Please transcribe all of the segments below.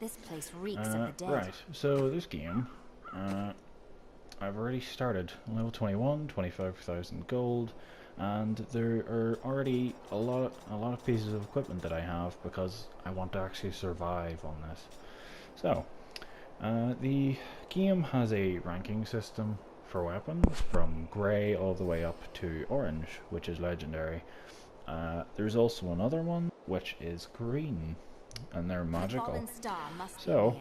This place reeks of the dead. Right, so this game, I've already started level 21, 25,000 gold, and there are already a lot of pieces of equipment that I have because I want to actually survive on this. So, the game has a ranking system for weapons from grey all the way up to orange, which is legendary. There's also another one which is green, and they're magical. So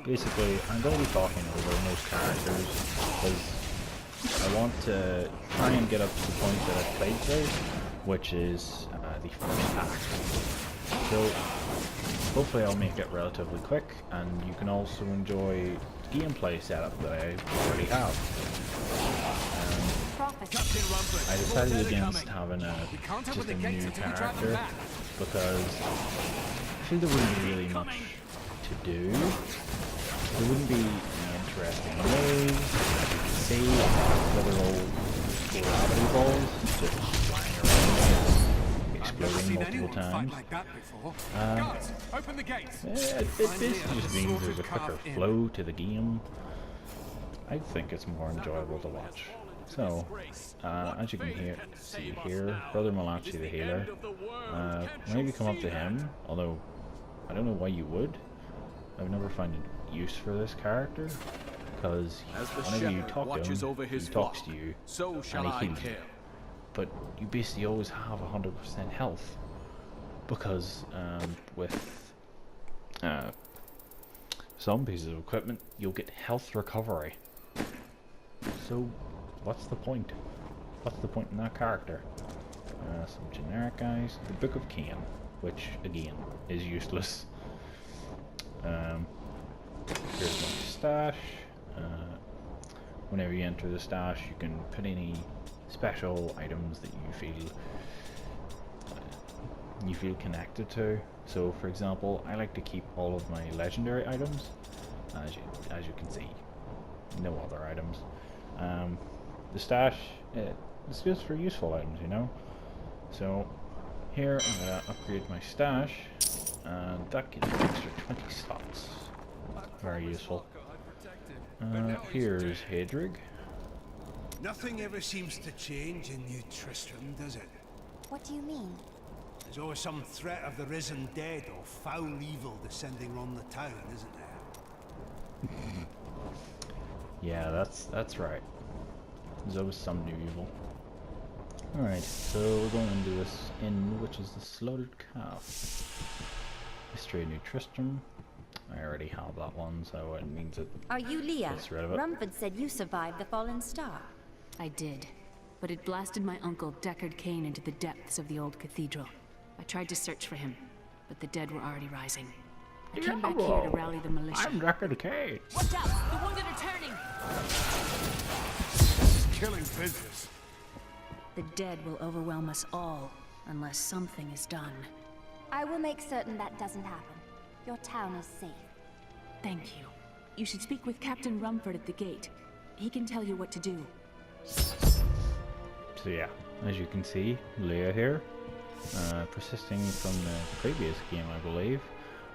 basically I'm going to be talking over most characters because I want to try and get up to the point that I've played through, which is the first act. So hopefully I'll make it relatively quick, and you can also enjoy the gameplay setup that I already have. I decided against having just a new character because I feel there wouldn't be really much to do. There wouldn't be any interesting ways. I could see little old gravity balls just flying around, exploding multiple times. It basically just means there's a quicker flow to the game. I think it's more enjoyable to watch. So, as you can see here, Brother Malachi the healer, whenever you come up to him, although I don't know why you would, I've never found a use for this character, because whenever you talk to him, he talks to you, and he heals you. But you basically always have 100% health, because with some pieces of equipment, you'll get health recovery. So, what's the point? What's the point in that character? Some generic guys. The Book of Cain, which again is useless. Here's my stash. Whenever you enter the stash, you can put any special items that you feel connected to. So, for example, I like to keep all of my legendary items. As you can see, no other items. The stash, it's just for useful items, you know. So here I'm gonna upgrade my stash, and that gives me an extra 20 slots. Very useful. Here's Hadrig. Nothing ever seems to change in New Tristram, does it? What do you mean? There's always some threat of the risen dead or foul evil descending on the town, isn't there? Yeah, that's right. There's always some new evil. Alright, so we're going into this inn, which is the Slaughtered Calf. History of New Tristram. I already have that one, so it means it Are you Leah? gets rid of it. Rumford said you survived the fallen star. I did, but it blasted my uncle Deckard Cain into the depths of the old cathedral. I tried to search for him, but the dead were already rising. I came back here to rally the militia. I'm Deckard Cain. Watch out! The wounded are turning! Killing business. The dead will overwhelm us all, unless something is done. I will make certain that doesn't happen. Your town is safe. Thank you. You should speak with Captain Rumford at the gate. He can tell you what to do. So yeah, as you can see, Leah here, persisting from the previous game, I believe.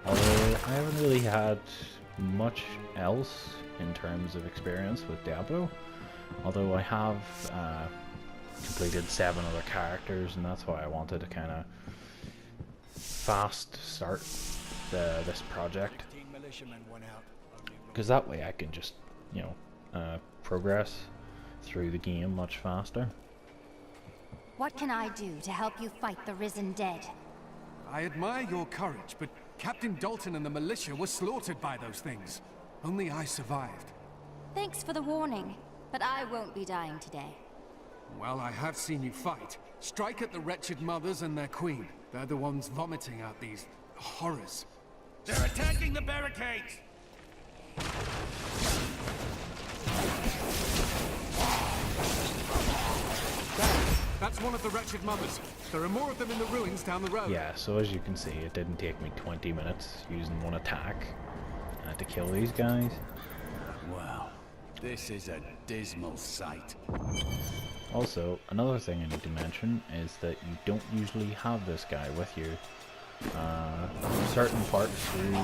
Although I haven't really had much else in terms of experience with Diablo. Although I have completed 7 other characters, and that's why I wanted to kind of fast start this project. Because that way I can just, you know, progress through the game much faster. What can I do to help you fight the risen dead? I admire your courage, but Captain Dalton and the militia were slaughtered by those things. Only I survived. Thanks for the warning, but I won't be dying today. Well, I have seen you fight. Strike at the wretched mothers and their queen. They're the ones vomiting out these horrors. They're attacking the barricades! That's one of the wretched mothers. There are more of them in the ruins down the road. Yeah, so as you can see, it didn't take me 20 minutes using one attack to kill these guys. Wow, this is a dismal sight. Also, another thing I need to mention is that you don't usually have this guy with you certain parts through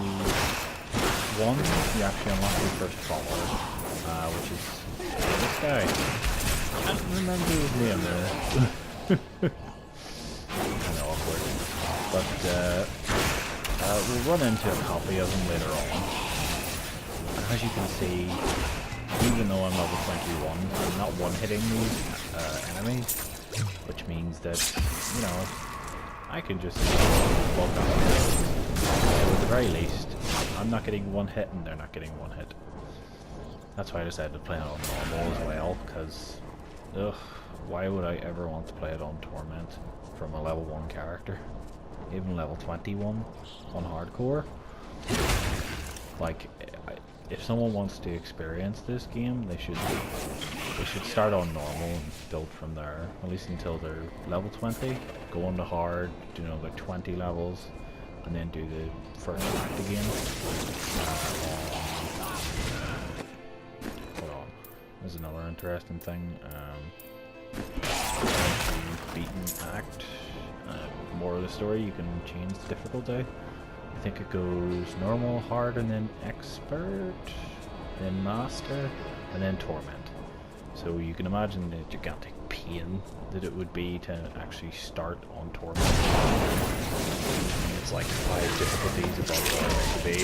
one, you actually unlock your first follower, which is this guy. I can't remember his name there. Kind of awkward. But we'll run into a copy of him later on. And as you can see, even though I'm level 21, I'm not one-hitting these enemies, which means that, you know, I can just walk out. So at the very least, I'm not getting one hit and they're not getting one hit. That's why I decided to play it on normal as well, because, ugh, why would I ever want to play it on Torment from a level 1 character? Even level 21 on hardcore? Like, if someone wants to experience this game, they should start on normal and build from there, at least until they're level 20, go on to hard, do another 20 levels, and then do the first act again. Hold on, there's another interesting thing. Once you've beaten act, more of the story, you can change the difficulty. I think it goes normal, hard, and then expert, then master, and then torment. So you can imagine the gigantic pain that it would be to actually start on torment. It's like 5 difficulties above what I like to be.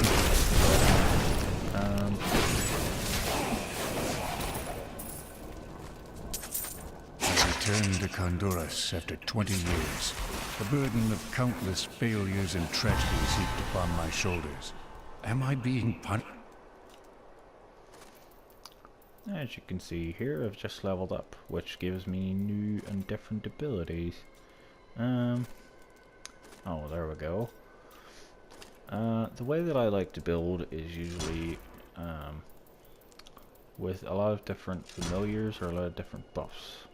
I returned to Honduras after 20 years. The burden of countless failures and tragedies heaped upon my shoulders. Am I being punished? As you can see here, I've just leveled up, which gives me new and different abilities. Oh, there we go. The way that I like to build is usually with a lot of different familiars or a lot of different buffs.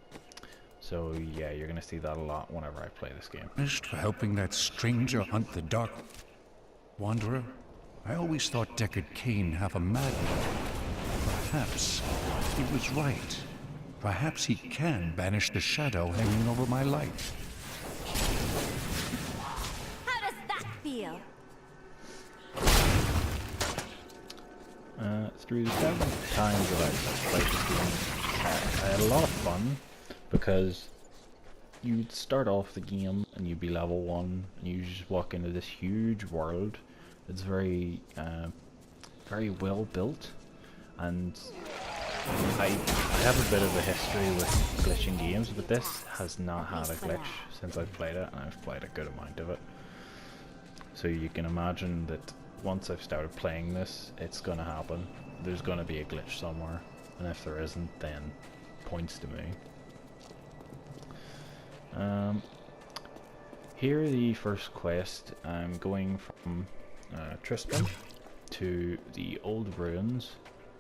So yeah, you're gonna see that a lot whenever I play this game. For helping that stranger hunt the dark wanderer? I always thought Deckard Cain half a madman. Perhaps he was right. Perhaps he can banish the shadow hanging over my life. How does that feel? Through the 7 times that I've played this game, I had a lot of fun because you'd start off the game and you'd be level 1 and you just walk into this huge world. It's very very well built, and I have a bit of a history with glitching games, but this has not had a glitch since I've played it, and I've played a good amount of it. So you can imagine that once I've started playing this, it's gonna happen. There's gonna be a glitch somewhere, and if there isn't, then points to me. Here, the first quest, I'm going from Tristram to the old ruins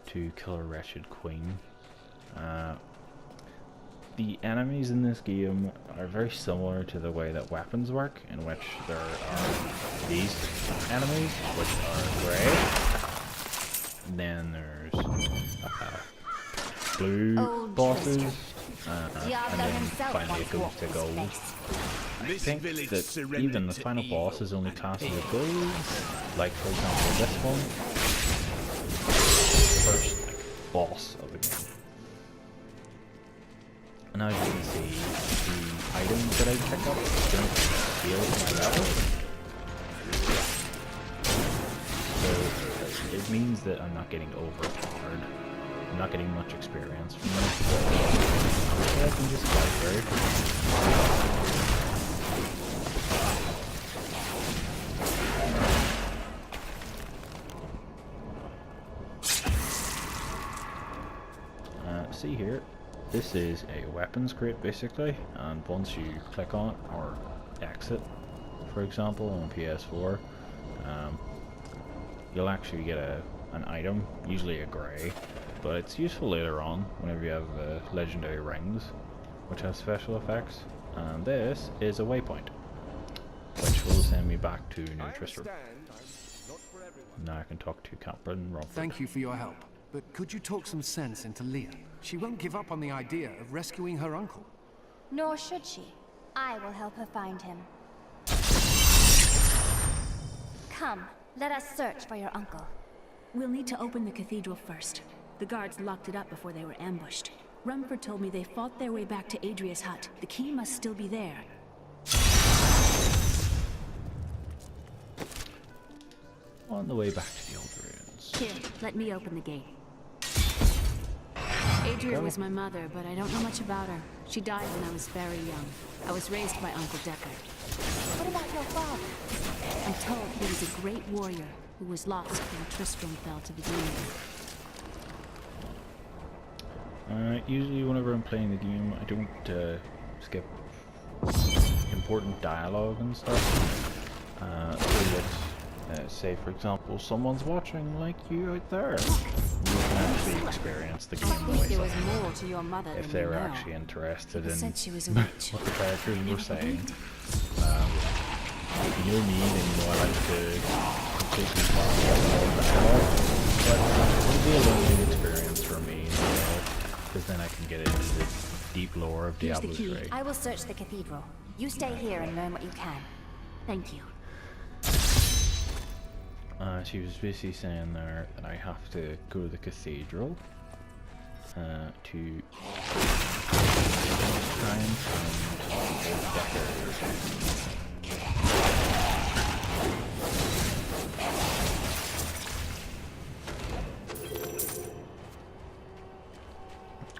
to kill a wretched queen. The enemies in this game are very similar to the way that weapons work, in which there are these enemies, which are grey, and then there's blue bosses, and then finally it goes to gold. I think that even the final boss is only classed as a gold, like for example this one, the first boss of the game. And as you can see, the items that I pick up don't scale to my level. So it means that I'm not getting overpowered. I'm not getting much experience from this. So I can just fight through. See here, this is a weapons crate basically, and once you click on it or exit, for example, on PS4, you'll actually get an item, usually a grey, but it's useful later on whenever you have legendary rings, which have special effects. And this is a waypoint, which will send me back to New Tristram. Now I can talk to Captain Robert. Thank you for your help, but could you talk some sense into Leah? She won't give up on the idea of rescuing her uncle. Nor should she. I will help her find him. Come, let us search for your uncle. We'll need to open the cathedral first. The guards locked it up before they were ambushed. Rumford told me they fought their way back to Adria's hut. The key must still be there. On the way back to the old ruins. Here, let me open the gate. Adria was my mother, but I don't know much about her. She died when I was very young. I was raised by Uncle Deckard. What about your father? I'm told he was a great warrior who was lost when Tristram fell to the demons. Usually whenever I'm playing the game, I don't skip important dialogue and stuff. So that, say for example, someone's watching like you out there. You can actually experience the game the way There was more to your mother if than they you were know. actually interested in Said she was a witch. what the characters were Never saying. believed it. If you know me, then you know I like to completely follow all the dialogue. But it'll be a learning experience for me, because then I can get into the deep lore of Here's the Diablo key. 3. I will search the cathedral. You stay here and learn what you can. Thank you. She was basically saying there that I have to go to the cathedral to try and find old Deckard.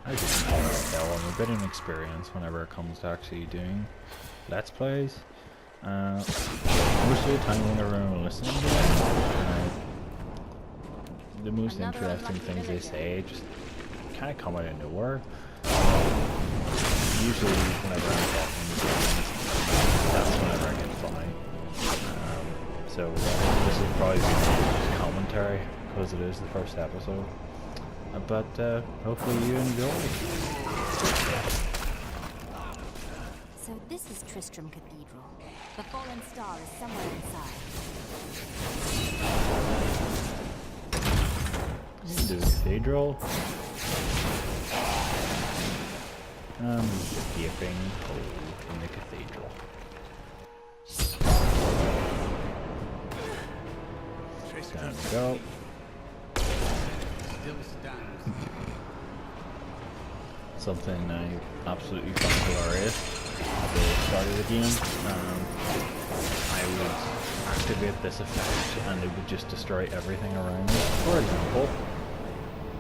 I just tell I'm a bit inexperienced whenever it comes to actually doing Let's Plays. Most of the time whenever I'm listening to it, the most interesting things they say just kind of come out of nowhere. Usually whenever I'm talking to someone, that's whenever I get funny. So this is probably just commentary because it is the first episode. But hopefully you enjoy. So this is Tristram Cathedral. The fallen star is somewhere inside. Into the cathedral. There's a gaping hole in the cathedral. There we go. Something I absolutely found hilarious at the start of the game. I would activate this effect and it would just destroy everything around me, for example,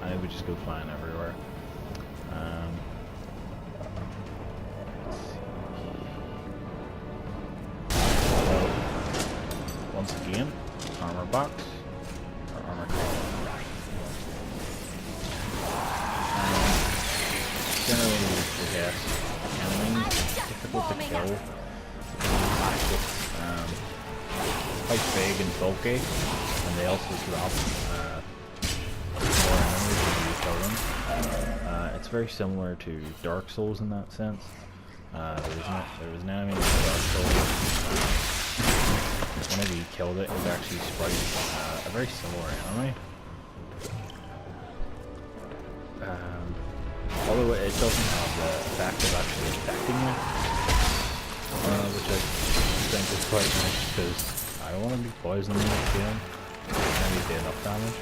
and it would just go flying everywhere. So, once again, armor box, or armor collar. Generally, I guess, enemies difficult to kill. It's quite big and bulky, and they also drop more enemies when you kill them. It's very similar to Dark Souls in that sense. There was an enemy in Dark Souls. Whenever you killed it, it would actually sprite a very similar enemy. Although it doesn't have the effect of actually affecting you, which I think is quite nice because I don't want to be poisoning this game. I need to do enough damage.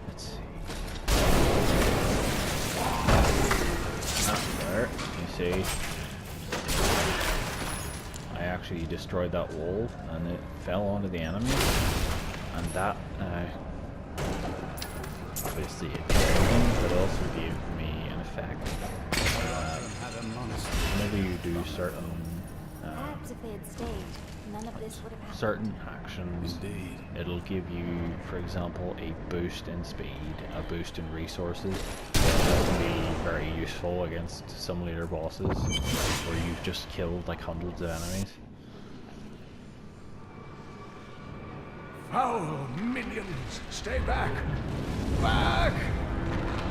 Let's see. There, you see. I actually destroyed that wall and it fell onto the enemy, and that obviously it killed him, but also gave me an effect. Whenever you do certain Perhaps if they had stayed, none of this would have happened. certain actions, it'll give you, for example, a boost in speed, a boost in resources. That can be very useful against some later bosses where you've just killed like hundreds of enemies. Foul minions, stay back! Back!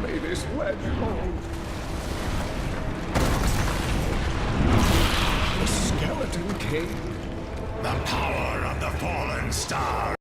May this ledge hold. The skeleton king. The power of the fallen star